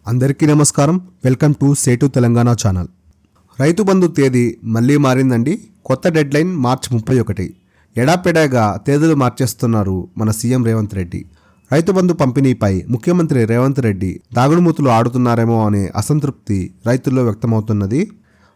అందరికీ నమస్కారం. Welcome to సేటు తెలంగాణ ఛానల్. రైతు బంధు తేదీ మళ్ళీ మారిందండి. కొత్త డెడ్ లైన్ మార్చి 31. ఎడాపెడాగా తేదీలు మార్చేస్తున్నారు మన సీఎం రేవంత్ రెడ్డి. రైతు బంధు పంపిణీపై ముఖ్యమంత్రి రేవంత్ రెడ్డి దాగుడుమూతులు ఆడుతున్నారేమో అనే అసంతృప్తి రైతుల్లో వ్యక్తమవుతున్నది.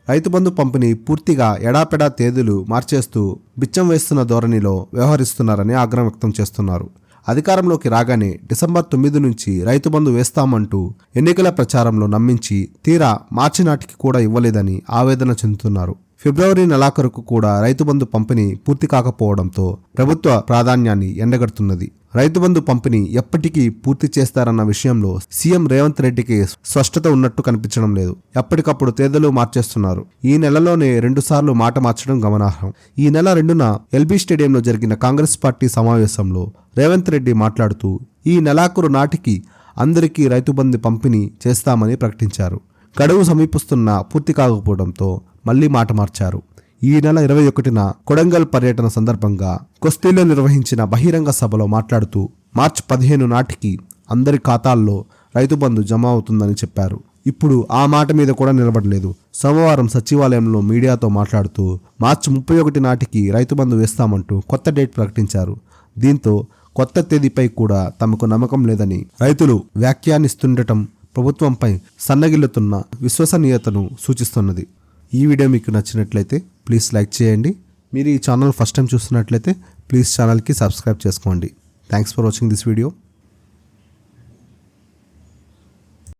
రైతు బంధు పంపిణీ పూర్తిగా ఎడాపెడా తేదీలు మార్చేస్తూ బిచ్చం వేస్తున్న ధోరణిలో వ్యవహరిస్తున్నారని ఆగ్రహం వ్యక్తం చేస్తున్నారు. అధికారంలోకి రాగానే డిసెంబర్ 9 నుంచి రైతు బంధు వేస్తామంటూ ఎన్నికల ప్రచారంలో నమ్మించి తీరా మార్చి నాటికి కూడా ఇవ్వలేదని ఆవేదన చెందుతున్నారు. ఫిబ్రవరి నెలాఖరుకు కూడా రైతు బంధు పంపిణీ పూర్తి కాకపోవడంతో ప్రభుత్వ ప్రాధాన్యాన్ని ఎండగడుతున్నది. రైతు బంధు పంపిణీ ఎప్పటికీ పూర్తి చేస్తారన్న విషయంలో సీఎం రేవంత్ రెడ్డికి స్పష్టత ఉన్నట్టు కనిపించడం లేదు. ఎప్పటికప్పుడు తేదీలు మార్చేస్తున్నారు. ఈ నెలలోనే 2 సార్లు మాట మార్చడం గమనార్హం. ఈ నెల 2న ఎల్బీ స్టేడియంలో జరిగిన కాంగ్రెస్ పార్టీ సమావేశంలో రేవంత్ రెడ్డి మాట్లాడుతూ ఈ నెలాఖరు నాటికి అందరికీ రైతు బంధు పంపిణీ చేస్తామని ప్రకటించారు. గడువు సమీపిస్తున్నా పూర్తి కాకపోవడంతో మళ్లీ మాట మార్చారు. ఈ నెల 21న కొడంగల్ పర్యటన సందర్భంగా కొస్తీలో నిర్వహించిన బహిరంగ సభలో మాట్లాడుతూ మార్చి 15 నాటికి అందరి ఖాతాల్లో రైతు బంధు జమ అవుతుందని చెప్పారు. ఇప్పుడు ఆ మాట మీద కూడా నిలబడలేదు. సోమవారం సచివాలయంలో మీడియాతో మాట్లాడుతూ మార్చి 31 నాటికి రైతు బంధు వేస్తామంటూ కొత్త డేట్ ప్రకటించారు. దీంతో కొత్త తేదీపై కూడా తమకు నమ్మకం లేదని రైతులు వ్యాఖ్యానిస్తుండటం ప్రభుత్వంపై సన్నగిల్లుతున్న విశ్వసనీయతను సూచిస్తున్నది. ఈ వీడియో మీకు నచ్చినట్లయితే ప్లీజ్ లైక్ చేయండి. మీరు ఈ ఛానల్ ఫస్ట్ టైం చూస్తున్నట్లయితే ప్లీజ్ ఛానల్కి సబ్స్క్రైబ్ చేసుకోండి. Thanks for watching this video.